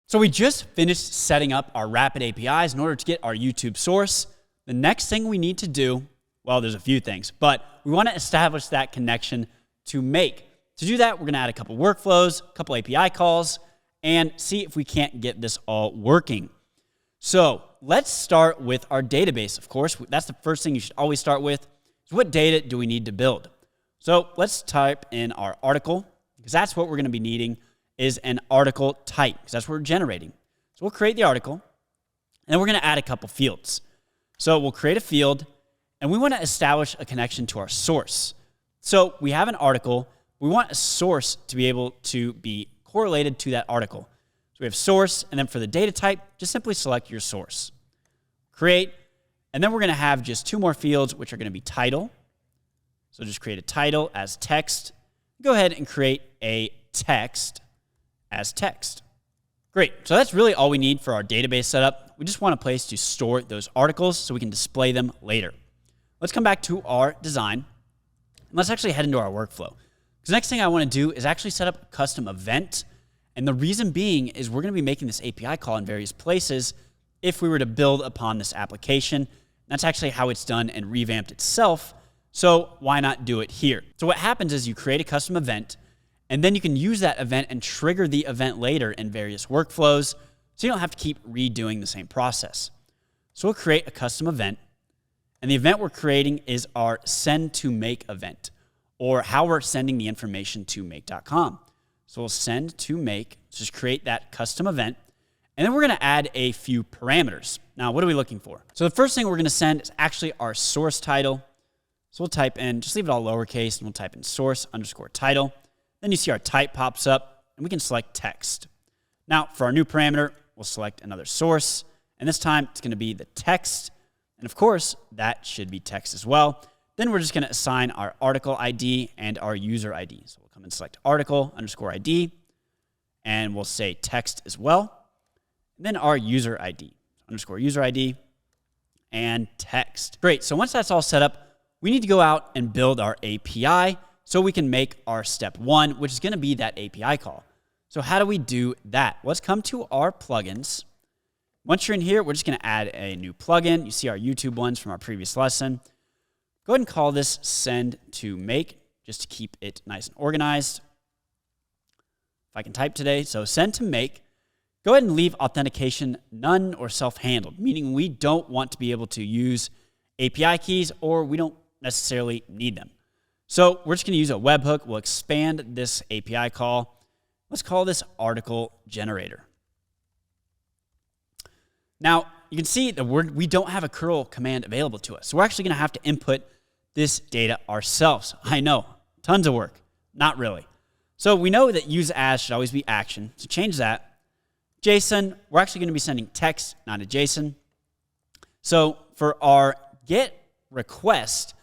So we just finished setting up our Rapid APIs in order to get our YouTube source. The next thing we need to do, well, there's a few things, but we want to establish that connection to Make. To do that, we're going to add a couple workflows, a couple API calls, and see if we can't get this all working. So let's start with our database. Of course, that's the first thing you should always start with. So what data do we need to build? So let's type in our article, because that's what we're going to be needing is an article type, because that's what we're generating. So we'll create the article, and then we're going to add a couple fields. So we'll create a field, and we want to establish a connection to our source. So we have an article. We want a source to be able to be correlated to that article. So we have source, and then for the data type, just simply select your source. Create, and then we're going to have just two more fields, which are going to be title. So just create a title as text. Go ahead and create a text as text. Great. So that's really all we need for our database setup. We just want a place to store those articles so we can display them later. Let's come back to our design. And let's actually head into our workflow. Because the next thing I want to do is actually set up a custom event. And the reason being is we're going to be making this API call in various places if we were to build upon this application. That's actually how it's done in Revamped itself. So why not do it here? So what happens is you create a custom event, and then you can use that event and trigger the event later in various workflows, so you don't have to keep redoing the same process. So we'll create a custom event, and the event we're creating is our send to Make event, or how we're sending the information to make.com. So we'll send to Make, just create that custom event, and then we're going to add a few parameters. Now, what are we looking for? So the first thing we're going to send is actually our source title. So we'll type in, just leave it all lowercase, and we'll type in source_title. Then you see our type pops up, and we can select text. Now, for our new parameter, we'll select another source, and this time it's going to be the text. And of course, that should be text as well. Then we're just going to assign our article ID and our user ID. So we'll come and select article_ID, and we'll say text as well. And then our user ID, _user ID, and text. Great. So once that's all set up, we need to go out and build our API so we can make our step one, which is going to be that API call. So how do we do that? Let's come to our plugins. Once you're in here, we're just going to add a new plugin. You see our YouTube ones from our previous lesson. Go ahead and call this send to Make, just to keep it nice and organized. If I can type today, so send to Make. Go ahead and leave authentication none or self-handled, meaning we don't want to be able to use API keys, or we don't necessarily need them. So we're just going to use a webhook. We'll expand this API call. Let's call this article generator. Now, you can see that we don't have a curl command available to us. So we're actually going to have to input this data ourselves. I know, tons of work. Not really. So we know that use as should always be action. So change that. JSON, we're actually going to be sending text, not a JSON. So for our get request,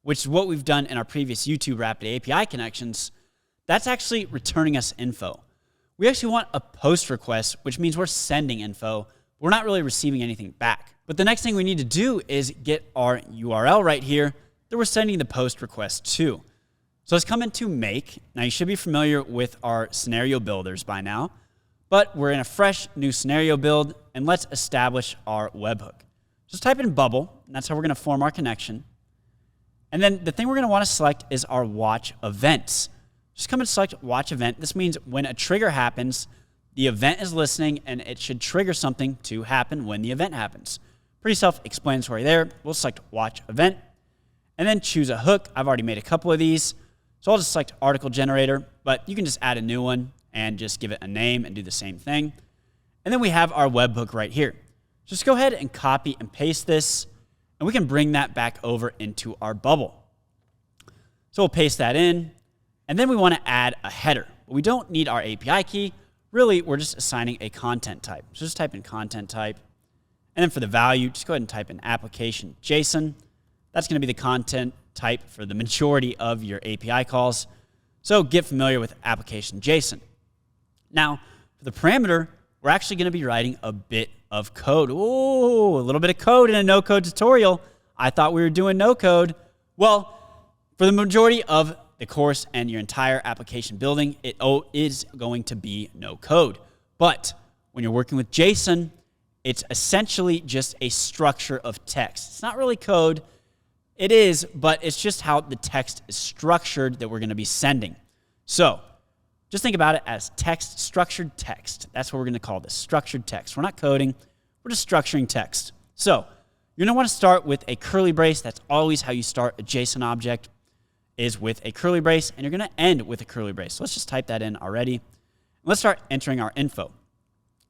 which is what we've done in our previous YouTube Rapid API connections, that's actually returning us info. We actually want a post request, which means we're sending info. We're not really receiving anything back. But the next thing we need to do is get our URL right here that we're sending the post request to. So let's come into Make. Now you should be familiar with our scenario builders by now, but we're in a fresh new scenario build, and let's establish our webhook. Just type in bubble, and that's how we're going to form our connection. And then the thing we're going to want to select is our watch events. Just come and select watch event. This means when a trigger happens, the event is listening, and it should trigger something to happen when the event happens. Pretty self-explanatory there. We'll select watch event, and then choose a hook. I've already made a couple of these, so I'll just select article generator, but you can just add a new one and just give it a name and do the same thing. And then we have our webhook right here. Just go ahead and copy and paste this, and we can bring that back over into our bubble. So we'll paste that in, and then we want to add a header. But we don't need our API key. Really, we're just assigning a content type. So just type in content type, and then for the value, just go ahead and type in application JSON. That's going to be the content type for the majority of your API calls. So get familiar with application JSON. Now, for the parameter, we're actually going to be writing a bit of code. Ooh, a little bit of code in a no-code tutorial. I thought we were doing no-code. Well, for the majority of the course and your entire application building, it is going to be no-code. But when you're working with JSON, it's essentially just a structure of text. It's not really code. It is, but it's just how the text is structured that we're going to be sending. So just think about it as text, structured text. That's what we're going to call this, structured text. We're not coding. We're just structuring text. So you're going to want to start with a curly brace. That's always how you start a JSON object, is with a curly brace, and you're going to end with a curly brace. So let's just type that in already. Let's start entering our info.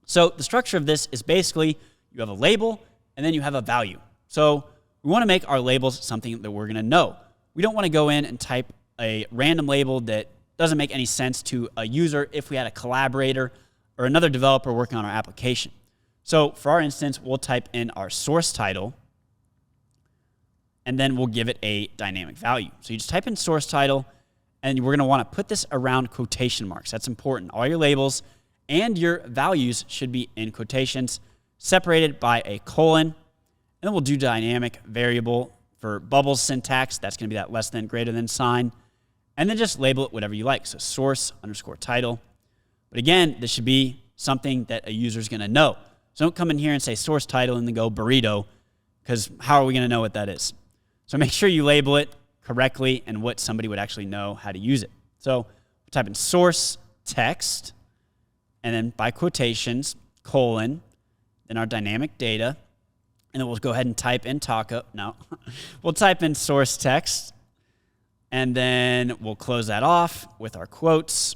So the structure of this is basically you have a label, and then you have a value. So we want to make our labels something that we're going to know. We don't want to go in and type a random label that doesn't make any sense to a user if we had a collaborator or another developer working on our application. So for our instance, we'll type in our source title, and then we'll give it a dynamic value. So you just type in source title, and we're going to want to put this around quotation marks. That's important. All your labels and your values should be in quotations, separated by a colon. And then we'll do dynamic variable for bubbles syntax. That's going to be that less than, greater than sign. And then just label it whatever you like. So source underscore title. But again, this should be something that a user is going to know. So don't come in here and say source title and then go burrito, because how are we going to know what that is? So make sure you label it correctly and what somebody would actually know how to use it. So we'll type in source text, and then by quotations, colon, then our dynamic data, and then we'll go ahead and type in taco. No, we'll type in source text, and then we'll close that off with our quotes.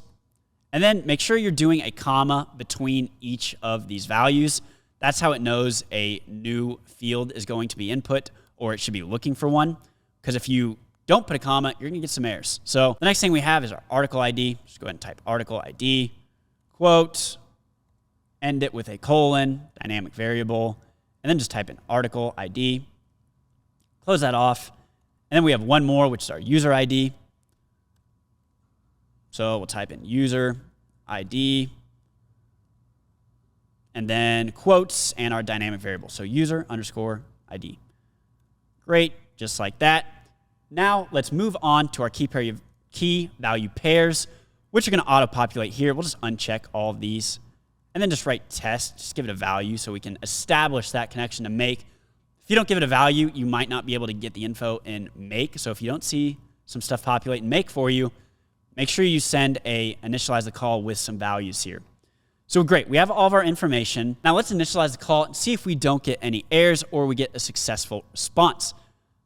And then make sure you're doing a comma between each of these values. That's how it knows a new field is going to be input, or it should be looking for one. Because if you don't put a comma, you're going to get some errors. So the next thing we have is our article ID. Just go ahead and type article ID, quote, end it with a colon, dynamic variable, and then just type in article ID. Close that off. And then we have one more, which is our user ID. So we'll type in user ID, and then quotes and our dynamic variable. So user underscore ID. Great, just like that. Now let's move on to our key value pairs, which are going to auto-populate here. We'll just uncheck all of these, and then just write test. Just give it a value so we can establish that connection to make. If you don't give it a value, you might not be able to get the info in make. So if you don't see some stuff populate in make for you, make sure you send a initialize the call with some values here. So great, we have all of our information. Now let's initialize the call and see if we don't get any errors or we get a successful response.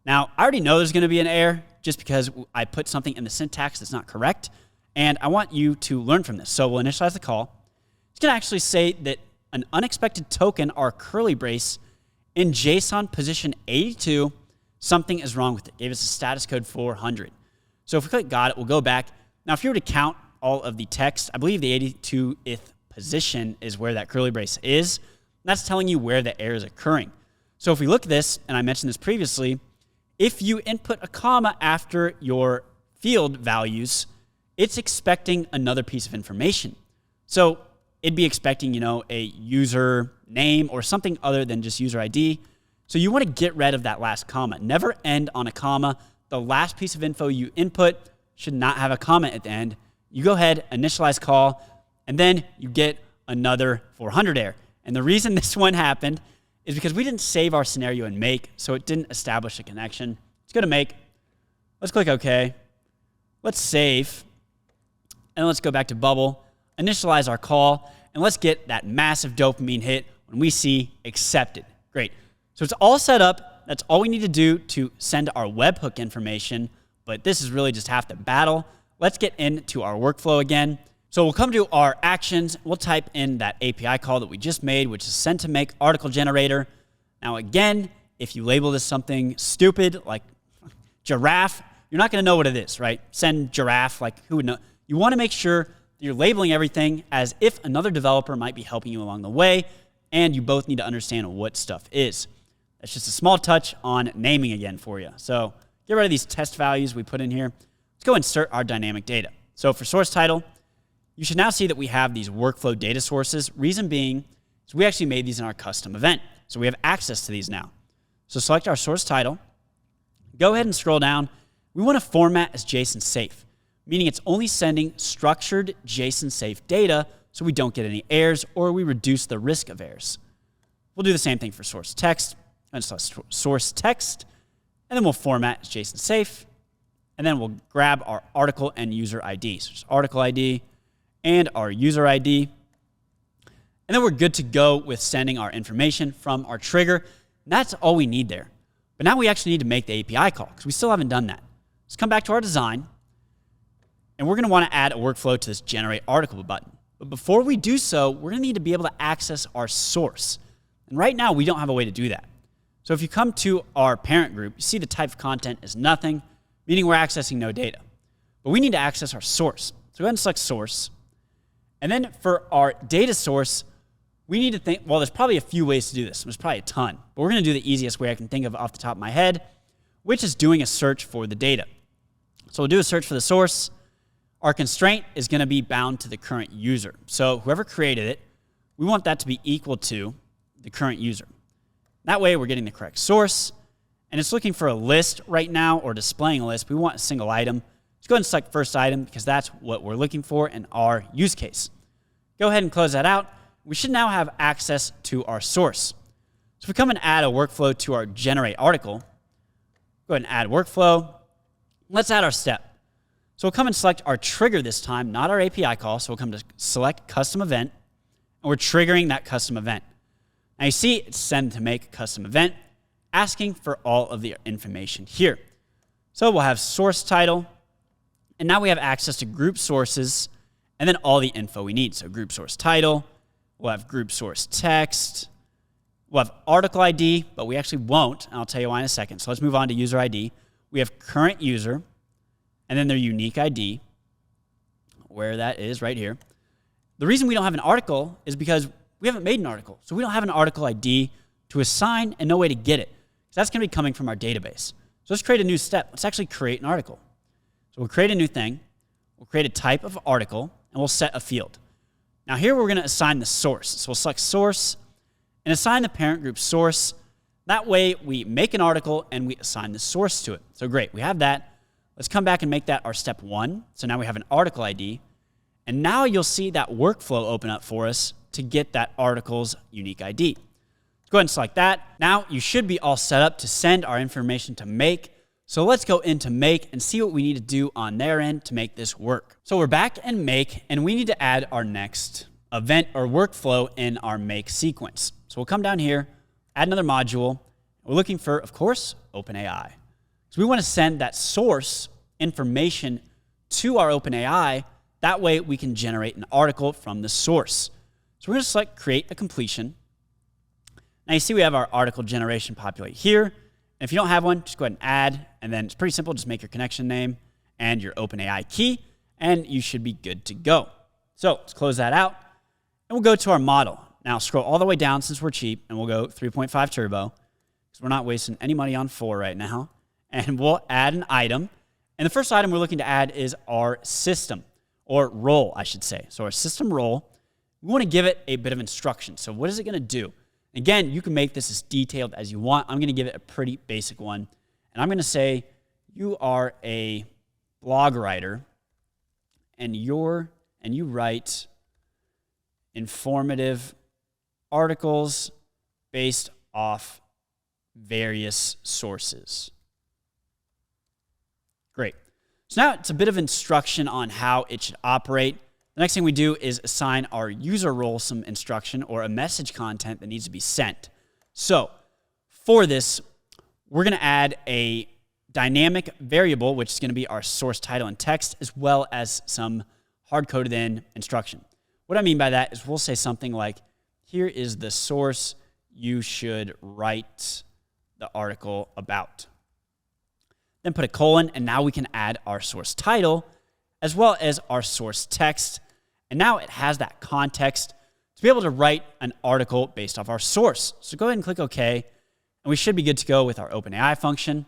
Now, I already know there's going to be an error just because I put something in the syntax that's not correct, and I want you to learn from this. So we'll initialize the call. It's going to actually say that an unexpected token, or curly brace, in JSON position 82, something is wrong with it. It gave us a status code 400. So if we click got it, we'll go back. Now, if you were to count all of the text, I believe the 82th position is where that curly brace is. That's telling you where the error is occurring. So if we look at this, and I mentioned this previously, if you input a comma after your field values, it's expecting another piece of information. So it'd be expecting, a user name or something other than just user ID. So you want to get rid of that last comma. Never end on a comma. The last piece of info you input should not have a comment at the end. You go ahead, initialize call, and then you get another 400 error. And the reason this one happened is because we didn't save our scenario in make, so it didn't establish a connection. Let's go to make. Let's click OK. Let's save. And let's go back to bubble, initialize our call, and let's get that massive dopamine hit when we see accepted. Great. So it's all set up. That's all we need to do to send our webhook information, but this is really just half the battle. Let's get into our workflow again. So we'll come to our actions. We'll type in that API call that we just made, which is send to make article generator. Now again, if you label this something stupid like giraffe, you're not going to know what it is, right? Send giraffe, like who would know? You want to make sure that you're labeling everything as if another developer might be helping you along the way, and you both need to understand what stuff is. That's just a small touch on naming again for you. So get rid of these test values we put in here. Let's go insert our dynamic data. So for source title, you should now see that we have these workflow data sources. Reason being is we actually made these in our custom event. So we have access to these now. So select our source title. Go ahead and scroll down. We want to format as JSON safe, meaning it's only sending structured JSON safe data so we don't get any errors or we reduce the risk of errors. We'll do the same thing for source text. And source text, and then we'll format as JSON safe, and then we'll grab our article and user ID. So just article ID and our user ID. And then we're good to go with sending our information from our trigger. And that's all we need there. But now we actually need to make the API call because we still haven't done that. Let's come back to our design. And we're going to want to add a workflow to this generate article button. But before we do so, we're going to need to be able to access our source. And right now, we don't have a way to do that. So if you come to our parent group, you see the type of content is nothing, meaning we're accessing no data. But we need to access our source. So go ahead and select source. And then for our data source, we need to think, well, there's probably a few ways to do this. There's probably a ton. But we're going to do the easiest way I can think of off the top of my head, which is doing a search for the data. So we'll do a search for the source. Our constraint is going to be bound to the current user. So whoever created it, we want that to be equal to the current user. That way, we're getting the correct source, and it's looking for a list right now or displaying a list. We want a single item. Let's go ahead and select first item because that's what we're looking for in our use case. Go ahead and close that out. We should now have access to our source. So if we come and add a workflow to our generate article, go ahead and add workflow. Let's add our step. So we'll come and select our trigger this time, not our API call. So we'll come to select custom event, and we're triggering that custom event. Now you see it's send to make custom event, asking for all of the information here. So we'll have source title, and now we have access to group sources, and then all the info we need. So group source title, we'll have group source text, we'll have article ID, but we actually won't, and I'll tell you why in a second. So let's move on to user ID. We have current user, and then their unique ID, where that is right here. The reason we don't have an article is because we haven't made an article. So we don't have an article ID to assign and no way to get it. So that's going to be coming from our database. So let's create a new step. Let's actually create an article. So we'll create a new thing. We'll create a type of article, and we'll set a field. Now here we're going to assign the source. So we'll select source and assign the parent group source. That way we make an article and we assign the source to it. So great, we have that. Let's come back and make that our step 1. So now we have an article ID. And now you'll see that workflow open up for us to get that article's unique ID. Let's go ahead and select that. Now you should be all set up to send our information to make. So let's go into make and see what we need to do on their end to make this work. So we're back in make, and we need to add our next event or workflow in our make sequence. So we'll come down here, add another module. We're looking for, of course, OpenAI. So we want to send that source information to our OpenAI. That way we can generate an article from the source. So we're going to select create a completion. Now you see we have our article generation populate here. And if you don't have one, just go ahead and add. And then it's pretty simple. Just make your connection name and your OpenAI key, and you should be good to go. So let's close that out. And we'll go to our model. Now scroll all the way down since we're cheap, and we'll go 3.5 turbo because we're not wasting any money on 4 right now. And we'll add an item. And the first item we're looking to add is our system, or role, I should say. So our system role, we want to give it a bit of instruction. So what is it going to do? Again, you can make this as detailed as you want. I'm going to give it a pretty basic one. And I'm going to say, you are a blog writer, and you write informative articles based off various sources. Great. So now it's a bit of instruction on how it should operate. The next thing we do is assign our user role some instruction or a message content that needs to be sent. So for this, we're going to add a dynamic variable, which is going to be our source title and text, as well as some hard-coded in instruction. What I mean by that is we'll say something like, here is the source you should write the article about. Then put a colon, and now we can add our source title as well as our source text. And now it has that context to be able to write an article based off our source. So go ahead and click OK, and we should be good to go with our OpenAI function.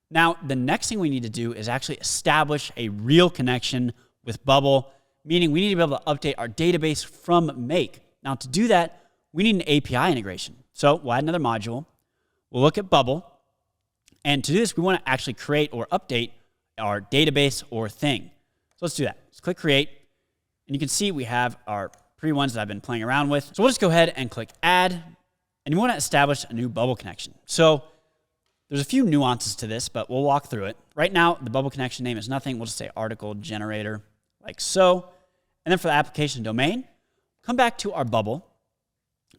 Now, the next thing we need to do is actually establish a real connection with Bubble, meaning we need to be able to update our database from Make. Now, to do that, we need an API integration. So we'll add another module. We'll look at Bubble. And to do this, we want to actually create or update our database or thing. So let's do that. Let's click Create. And you can see we have our pre-ones that I've been playing around with. So we'll just go ahead and click add, and you want to establish a new bubble connection. So there's a few nuances to this, but we'll walk through it. Right now, the bubble connection name is nothing. We'll just say article generator, like so. And then for the application domain, come back to our bubble.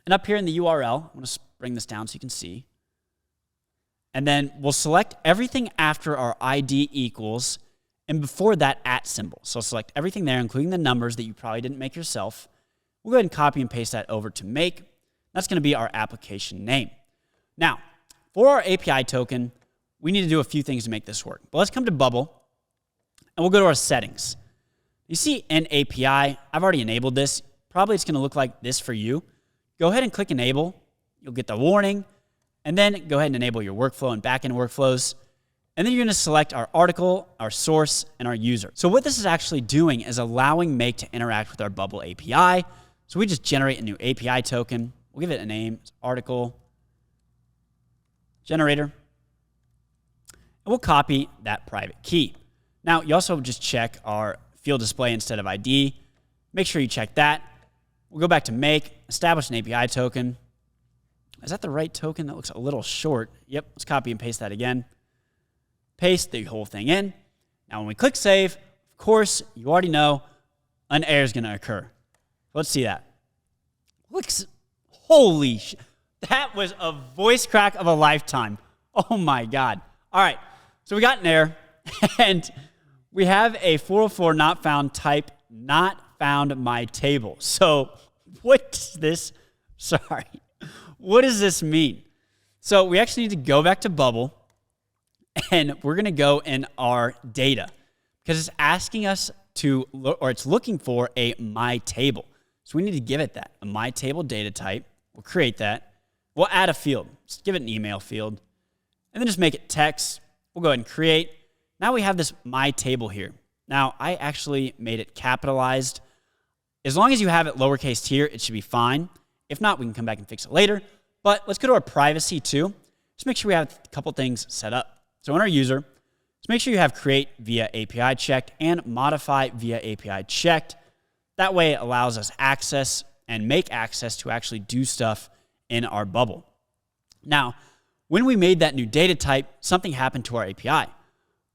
And up here in the URL, I'm going to bring this down so you can see. And then we'll select everything after our ID equals, and before that, @ symbol. So select everything there, including the numbers that you probably didn't make yourself. We'll go ahead and copy and paste that over to make. That's going to be our application name. Now, for our API token, we need to do a few things to make this work. But let's come to Bubble, and we'll go to our settings. You see in API, I've already enabled this. Probably it's going to look like this for you. Go ahead and click Enable. You'll get the warning. And then go ahead and enable your workflow and backend workflows. And then you're going to select our article, our source, and our user. So what this is actually doing is allowing Make to interact with our Bubble API. So we just generate a new API token. We'll give it a name. It's article generator. And we'll copy that private key. Now, you also just check our field display instead of ID. Make sure you check that. We'll go back to Make, establish an API token. Is that the right token? That looks a little short. Yep, let's copy and paste that again. Paste the whole thing in. Now, when we click Save, of course, you already know an error is going to occur. Let's see that. Holy shit. That was a voice crack of a lifetime. Oh my God. All right, so we got an error, and we have a 404 not found type, not found my table. So what does this, what does this mean? So we actually need to go back to Bubble, and we're going to go in our data because it's asking us to, or it's looking for a my table. So we need to give it that, a my table data type. We'll create that. We'll add a field. Just give it an email field, and then just make it text. We'll go ahead and create. Now we have this my table here. Now I actually made it capitalized. As long as you have it lowercase here, it should be fine. If not, we can come back and fix it later. But let's go to our privacy too. Just make sure we have a couple things set up. So in our user, just make sure you have create via API checked and modify via API checked. That way it allows us access and make access to actually do stuff in our bubble. Now, when we made that new data type, something happened to our API.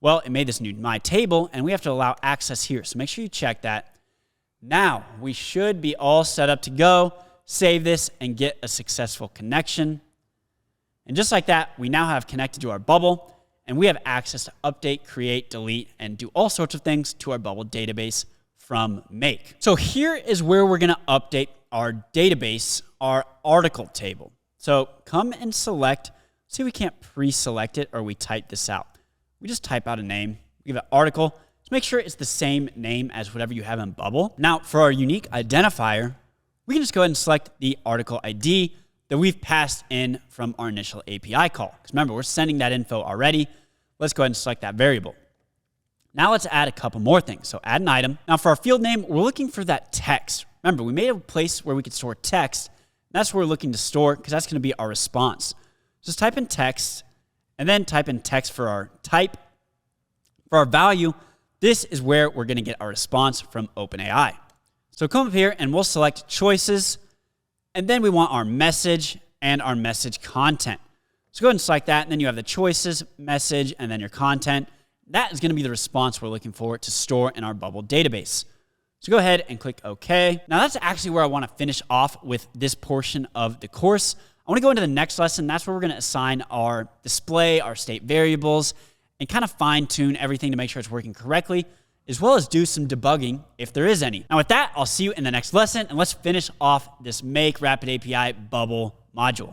Well, it made this new my table, and we have to allow access here. So make sure you check that. Now, we should be all set up to go. Save this and get a successful connection. And just like that, we now have connected to our bubble, and we have access to update, create, delete, and do all sorts of things to our bubble database from Make. So here is where we're going to update our database, our article table. So come and select. See, we can't pre-select it, or we type this out. We just type out a name, we give it article. Just make sure it's the same name as whatever you have in Bubble. Now, for our unique identifier, we can just go ahead and select the article ID that we've passed in from our initial API call. Because remember, we're sending that info already. Let's go ahead and select that variable. Now let's add a couple more things. So add an item. Now for our field name, we're looking for that text. Remember, we made a place where we could store text. And that's where we're looking to store, because that's going to be our response. Just type in text, and then type in text for our type. For our value, this is where we're going to get our response from OpenAI. So come up here, and we'll select choices, and then we want our message and our message content. So go ahead and select that, and then you have the choices, message, and then your content. That is going to be the response we're looking for to store in our Bubble database. So go ahead and click OK. Now that's actually where I want to finish off with this portion of the course. I want to go into the next lesson. That's where we're going to assign our display, our state variables, and kind of fine tune everything to make sure it's working correctly, as well as do some debugging if there is any. Now with that, I'll see you in the next lesson, and let's finish off this Make Rapid API Bubble module.